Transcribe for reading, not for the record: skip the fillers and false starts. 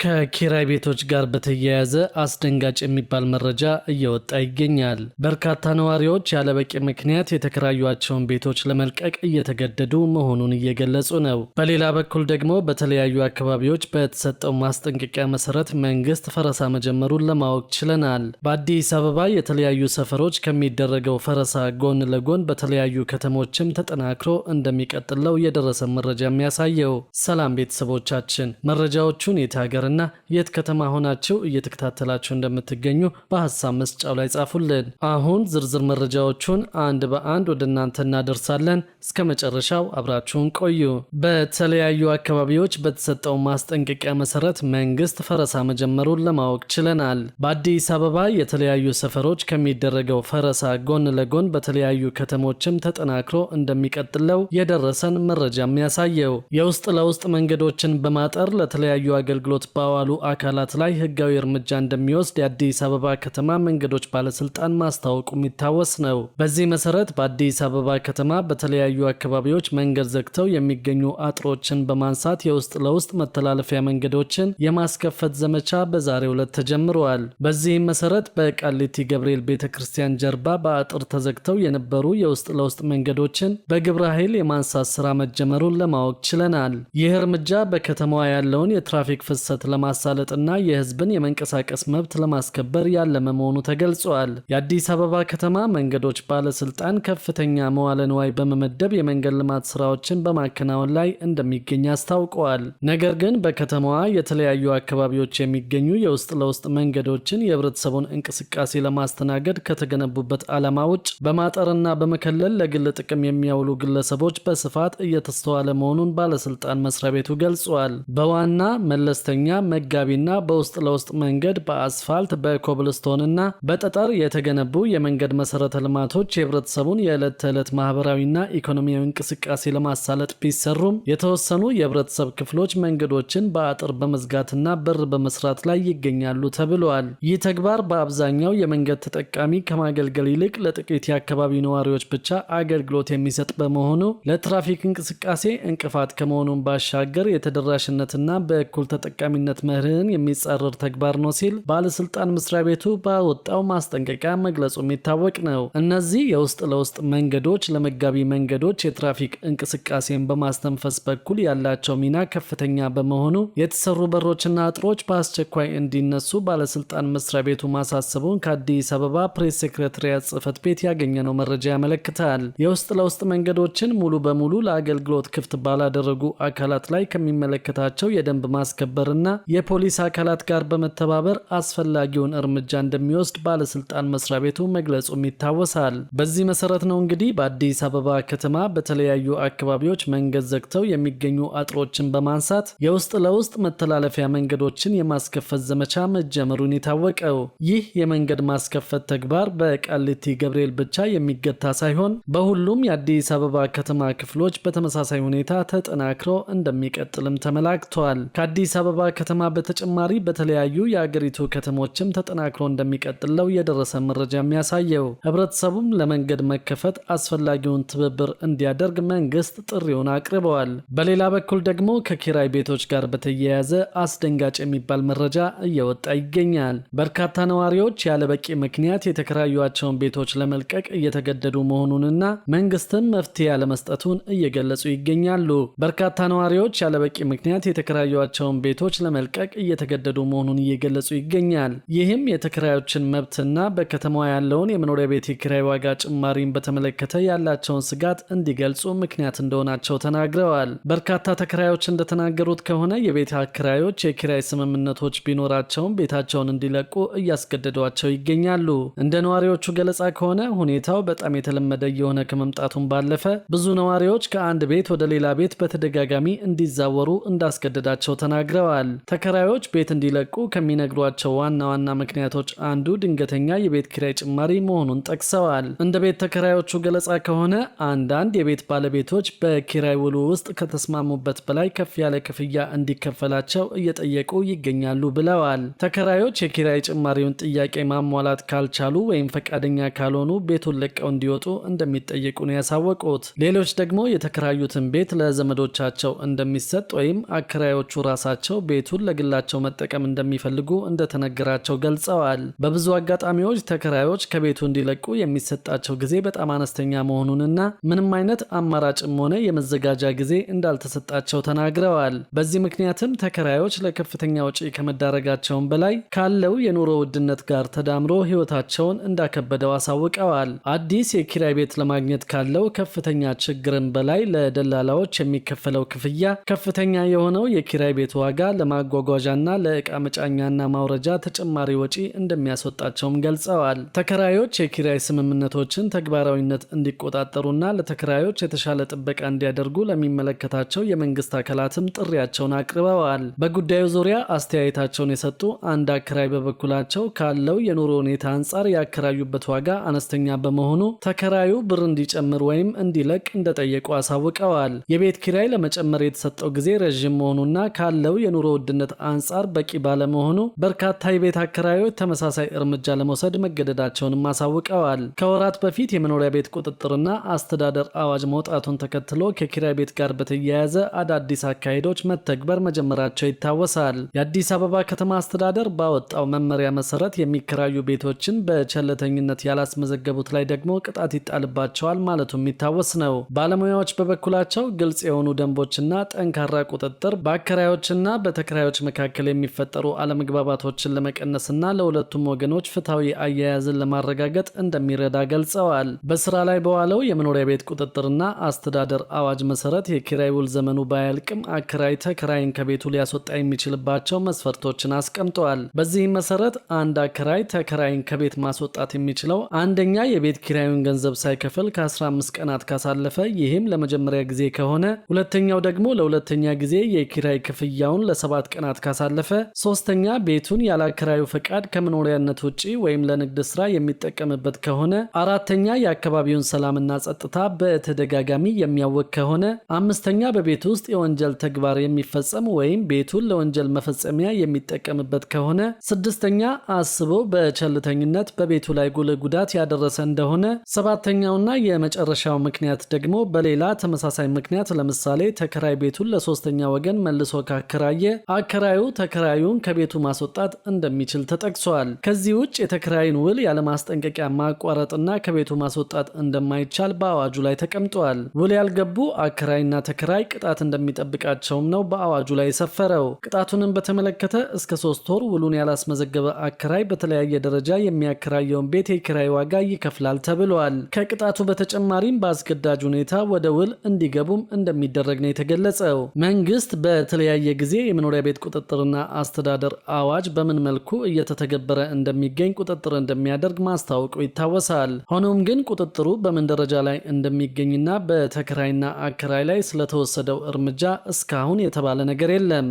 ከኪራይ ቤቶች ጋር በተያያዘ አስደንጋጭ የሚባል መረጃ እየወጣ ይገኛል። በርካታ ነዋሪዎች ያለበቂ ምክንያት የተከራዩአቸውን ቤቶች ለመልቀቅ እየተገደዱ መሆኑን እየገለጹ ነው። በሌላ በኩል ደግሞ በተለያዩ አካባቢዎች በተሰጠው ማስጠንቀቂያ መሰረት መንግስት ፈረሳ መጀመሩን ለማወቅ ችለናል። በአዲስ አበባ የተለያዩ ሰፈሮች ከሚደረገው ፈረሳ ጎን ለጎን በተለያዩ ከተሞችም ተጠናክሮ እንደሚቀጥለው የደረሰ መረጃ የሚያሳየው። ሰላም ቤተሰቦቻችን፣ መረጃዎቹን የት ሀገር እና የት ከተማ ሆናችሁ እየተከታተላችሁ እንደምትገኙ በሐሳብ መስጫው ላይ ጻፉልን። አሁን ዝርዝር መረጃዎቹን አንድ በአንድ ወደ እናንተ እናደርሳለን። እስከ መጨረሻው አብራችሁን ቆዩ። በተለያዩ አካባቢዎች በተሰጠው ማስጠንቀቂያ መሰረት መንግስት ፈረሳ መጀመሩን ለማወቅ ችለናል። በአዲስ አበባ የተለያዩ ሰፈሮች ከሚደረገው ፈረሳ ጎን ለጎን በተለያዩ ከተሞችም ተጠናክሮ እንደሚቀጥለው የደረሰን መረጃ የሚያሳየው የውስጥ ለውስጥ መንገዶችን በማጠር ለተለያዩ አገልግሎት ባዋሉ አካላት ላይ ህጋዊ እርምጃ እንደሚወስድ የአዲስ አበባ ከተማ መንገዶች ባለስልጣን ማስታወቁ የሚታወስ ነው። በዚህ መሰረት በአዲስ አበባ ከተማ በተለያዩ አካባቢዎች መንገድ ዘግተው የሚገኙ አጥሮችን በማንሳት የውስጥ ለውስጥ መተላለፊያ መንገዶችን የማስከፈት ዘመቻ በዛሬው ዕለት ተጀምረዋል። በዚህም መሰረት በቃሊቲ ገብርኤል ቤተክርስቲያን ጀርባ በአጥር ተዘግተው የነበሩ የውስጥ ለውስጥ መንገዶችን በግብረ ኃይል የማንሳት ስራ መጀመሩን ለማወቅ ችለናል። ይህ እርምጃ በከተማዋ ያለውን የትራፊክ ፍሰት ለማሳለጥና የህዝብን የመንቀሳቀስ መብት ለማስከበር ያለመ መሆኑ ተገልጿል። የአዲስ አበባ ከተማ መንገዶች ባለስልጣን ከፍተኛ መዋለ ንዋይ በመመደብ የመንገድ ልማት ስራዎችን በማከናወን ላይ እንደሚገኝ አስታውቀዋል። ነገር ግን በከተማዋ የተለያዩ አካባቢዎች የሚገኙ የውስጥ ለውስጥ መንገዶችን የህብረተሰቡን እንቅስቃሴ ለማስተናገድ ከተገነቡበት ዓላማ ውጭ በማጠርና በመከለል ለግል ጥቅም የሚያውሉ ግለሰቦች በስፋት እየተስተዋለ መሆኑን ባለስልጣን መስሪያ ቤቱ ገልጿል። በዋና መለስተኛ መጋቢና በውስጥ ለውስጥ መንገድ በአስፋልት በኮብልስቶንና በጠጠር የተገነቡ የመንገድ መሰረተ ልማቶች የህብረተሰቡን የዕለት ተዕለት ማህበራዊና ኢኮኖሚያዊ እንቅስቃሴ ለማሳለጥ ቢሰሩም የተወሰኑ የህብረተሰብ ክፍሎች መንገዶችን በአጥር በመዝጋትና በር በመስራት ላይ ይገኛሉ ተብሏል። ይህ ተግባር በአብዛኛው የመንገድ ተጠቃሚ ከማገልገል ይልቅ ለጥቂት የአካባቢ ነዋሪዎች ብቻ አገልግሎት የሚሰጥ በመሆኑ ለትራፊክ እንቅስቃሴ እንቅፋት ከመሆኑን ባሻገር የተደራሽነትና በእኩል ተጠቃሚነት መርህን የሚጻረር ተግባር ነው ሲል ባለስልጣን መስሪያ ቤቱ ባወጣው ማስጠንቀቂያ መግለጹ የሚታወቅ ነው። እነዚህ የውስጥ ለውስጥ መንገዶች ለመጋቢ መንገዶች የትራፊክ እንቅስቃሴን በማስተንፈስ በኩል ያላቸው ሚና ከፍተኛ በመሆኑ የተሰሩ በሮችና አጥሮች በአስቸኳይ እንዲነሱ ባለስልጣን መስሪያ ቤቱ ማሳሰቡን ከአዲስ አበባ ፕሬስ ሴክሬታሪያት ጽህፈት ቤት ያገኘነው መረጃ ያመለክታል። የውስጥ ለውስጥ መንገዶችን ሙሉ በሙሉ ለአገልግሎት ክፍት ባላደረጉ አካላት ላይ ከሚመለከታቸው የደንብ ማስከበርና የፖሊስ አካላት ጋር በመተባበር አስፈላጊውን እርምጃ እንደሚወስድ ባለስልጣን መስሪያ ቤቱ መግለጹም ይታወሳል። በዚህ መሰረት ነው እንግዲህ በአዲስ አበባ ከተማ በተለያዩ አካባቢዎች መንገድ ዘግተው የሚገኙ አጥሮችን በማንሳት የውስጥ ለውስጥ መተላለፊያ መንገዶችን የማስከፈት ዘመቻ መጀመሩን የታወቀው። ይህ የመንገድ ማስከፈት ተግባር በቃሊቲ ገብርኤል ብቻ የሚገታ ሳይሆን በሁሉም የአዲስ አበባ ከተማ ክፍሎች በተመሳሳይ ሁኔታ ተጠናክሮ እንደሚቀጥልም ተመላክቷል። ከአዲስ አበባ ከተማ በተጨማሪ በተለያዩ የአገሪቱ ከተሞችም ተጠናክሮ እንደሚቀጥለው የደረሰ መረጃ የሚያሳየው። ህብረተሰቡም ለመንገድ መከፈት አስፈላጊውን ትብብር እንዲያደርግ መንግስት ጥሪውን አቅርበዋል። በሌላ በኩል ደግሞ ከኪራይ ቤቶች ጋር በተያያዘ አስደንጋጭ የሚባል መረጃ እየወጣ ይገኛል። በርካታ ነዋሪዎች ያለበቂ ምክንያት የተከራዩአቸውን ቤቶች ለመልቀቅ እየተገደዱ መሆኑንና መንግስትም መፍትሄ ያለመስጠቱን እየገለጹ ይገኛሉ። በርካታ ነዋሪዎች ያለበቂ ምክንያት የተከራዩአቸውን ቤቶች ለመልቀቅ እየተገደዱ መሆኑን እየገለጹ ይገኛል። ይህም የተከራዮችን መብትና በከተማዋ ያለውን የመኖሪያ ቤት የኪራይ ዋጋ ጭማሪን በተመለከተ ያላቸውን ስጋት እንዲገልጹ ምክንያት እንደሆናቸው ተናግረዋል። በርካታ ተከራዮች እንደተናገሩት ከሆነ የቤት አከራዮች የኪራይ ስምምነቶች ቢኖራቸውም ቤታቸውን እንዲለቁ እያስገደዷቸው ይገኛሉ። እንደ ነዋሪዎቹ ገለጻ ከሆነ ሁኔታው በጣም የተለመደ የሆነ ከመምጣቱም ባለፈ ብዙ ነዋሪዎች ከአንድ ቤት ወደ ሌላ ቤት በተደጋጋሚ እንዲዛወሩ እንዳስገደዳቸው ተናግረዋል። ተከራዮች ቤት እንዲለቁ ከሚነግሯቸው ዋና ዋና ምክንያቶች አንዱ ድንገተኛ የቤት ኪራይ ጭማሪ መሆኑን ጠቅሰዋል። እንደ ቤት ተከራዮቹ ገለጻ ከሆነ አንዳንድ የቤት ባለቤቶች በኪራይ ውሉ ውስጥ ከተስማሙበት በላይ ከፍ ያለ ክፍያ እንዲከፈላቸው እየጠየቁ ይገኛሉ ብለዋል። ተከራዮች የኪራይ ጭማሪውን ጥያቄ ማሟላት ካልቻሉ ወይም ፈቃደኛ ካልሆኑ ቤቱን ለቀው እንዲወጡ እንደሚጠየቁ ነው ያሳወቁት። ሌሎች ደግሞ የተከራዩትን ቤት ለዘመዶቻቸው እንደሚሰጥ ወይም አከራዮቹ ራሳቸው ቤቱ ቤቱን ለግላቸው መጠቀም እንደሚፈልጉ እንደተነገራቸው ገልጸዋል። በብዙ አጋጣሚዎች ተከራዮች ከቤቱ እንዲለቁ የሚሰጣቸው ጊዜ በጣም አነስተኛ መሆኑንና ምንም አይነት አማራጭም ሆነ የመዘጋጃ ጊዜ እንዳልተሰጣቸው ተናግረዋል። በዚህ ምክንያትም ተከራዮች ለከፍተኛ ወጪ ከመዳረጋቸውም በላይ ካለው የኑሮ ውድነት ጋር ተዳምሮ ሕይወታቸውን እንዳከበደው አሳውቀዋል። አዲስ የኪራይ ቤት ለማግኘት ካለው ከፍተኛ ችግርን በላይ ለደላላዎች የሚከፈለው ክፍያ፣ ከፍተኛ የሆነው የኪራይ ቤት ዋጋ ለማጓጓዣና ለዕቃ መጫኛና ማውረጃ ተጨማሪ ወጪ እንደሚያስወጣቸውም ገልጸዋል። ተከራዮች የኪራይ ስምምነቶችን ተግባራዊነት እንዲቆጣጠሩና ለተከራዮች የተሻለ ጥበቃ እንዲያደርጉ ለሚመለከታቸው የመንግስት አካላትም ጥሪያቸውን አቅርበዋል። በጉዳዩ ዙሪያ አስተያየታቸውን የሰጡ አንድ አከራይ በበኩላቸው ካለው የኑሮ ሁኔታ አንጻር ያከራዩበት ዋጋ አነስተኛ በመሆኑ ተከራዩ ብር እንዲጨምር ወይም እንዲለቅ እንደጠየቁ አሳውቀዋል። የቤት ኪራይ ለመጨመር የተሰጠው ጊዜ ረዥም መሆኑና ካለው የኑሮ ውድነት አንጻር በቂ ባለመሆኑ በርካታ የቤት አከራዮች ተመሳሳይ እርምጃ ለመውሰድ መገደዳቸውንም አሳውቀዋል። ከወራት በፊት የመኖሪያ ቤት ቁጥጥርና አስተዳደር አዋጅ መውጣቱን ተከትሎ ከኪራይ ቤት ጋር በተያያዘ አዳዲስ አካሄዶች መተግበር መጀመራቸው ይታወሳል። የአዲስ አበባ ከተማ አስተዳደር ባወጣው መመሪያ መሰረት የሚከራዩ ቤቶችን በቸለተኝነት ያላስመዘገቡት ላይ ደግሞ ቅጣት ይጣልባቸዋል ማለቱም የሚታወስ ነው። ባለሙያዎች በበኩላቸው ግልጽ የሆኑ ደንቦችና ጠንካራ ቁጥጥር በአከራዮችና በተከራዮች መካከል የሚፈጠሩ አለመግባባቶችን ለመቀነስና ለሁለቱም ወገኖች ፍትሐዊ አያያዝን ለማረጋገጥ እንደሚረዳ ገልጸዋል። በስራ ላይ በዋለው የመኖሪያ ቤት ቁጥጥርና አስተዳደር አዋጅ መሰረት የኪራይ ውል ዘመኑ ባያልቅም አከራይ ተከራይን ከቤቱ ሊያስወጣ የሚችልባቸው መስፈርቶችን አስቀምጠዋል። በዚህም መሰረት አንድ አከራይ ተከራይን ከቤት ማስወጣት የሚችለው አንደኛ የቤት ኪራዩን ገንዘብ ሳይከፍል ከ15 ቀናት ካሳለፈ፣ ይህም ለመጀመሪያ ጊዜ ከሆነ፣ ሁለተኛው ደግሞ ለሁለተኛ ጊዜ የኪራይ ክፍያውን ለ7 ቀናት ካሳለፈ፣ ሶስተኛ ቤቱን ያለ አከራዩ ፈቃድ ከመኖሪያነት ውጪ ወይም ለንግድ ስራ የሚጠቀምበት ከሆነ፣ አራተኛ የአካባቢውን ሰላምና ጸጥታ በተደጋጋሚ የሚያወክ ከሆነ፣ አምስተኛ በቤት ውስጥ የወንጀል ተግባር የሚፈጸም ወይም ቤቱን ለወንጀል መፈጸሚያ የሚጠቀምበት ከሆነ፣ ስድስተኛ አስቦ በቸልተኝነት በቤቱ ላይ ጉልህ ጉዳት ያደረሰ እንደሆነ፣ ሰባተኛውና የመጨረሻው ምክንያት ደግሞ በሌላ ተመሳሳይ ምክንያት ለምሳሌ ተከራይ ቤቱን ለሶስተኛ ወገን መልሶ ካከራየ አከራዩ ተከራዩን ከቤቱ ማስወጣት እንደሚችል ተጠቅሷል። ከዚህ ውጭ የተከራይን ውል ያለማስጠንቀቂያ ማቋረጥና ከቤቱ ማስወጣት እንደማይቻል በአዋጁ ላይ ተቀምጧል። ውል ያልገቡ አከራይና ተከራይ ቅጣት እንደሚጠብቃቸውም ነው በአዋጁ ላይ የሰፈረው። ቅጣቱንም በተመለከተ እስከ 3 ወር ውሉን ያላስመዘገበ አከራይ በተለያየ ደረጃ የሚያከራየውን ቤት የኪራይ ዋጋ ይከፍላል ተብሏል። ከቅጣቱ በተጨማሪም በአስገዳጅ ሁኔታ ወደ ውል እንዲገቡም እንደሚደረግ ነው የተገለጸው። መንግስት በተለያየ ጊዜ የመኖሪያ ቤት ቁጥጥርና አስተዳደር አዋጅ በምን መልኩ እየተተገበረ እንደሚገኝ ቁጥጥር እንደሚያደርግ ማስታወቁ ይታወሳል። ሆኖም ግን ቁጥጥሩ በምን ደረጃ ላይ እንደሚገኝና በተከራይና አከራይ ላይ ስለተወሰደው እርምጃ እስካሁን የተባለ ነገር የለም።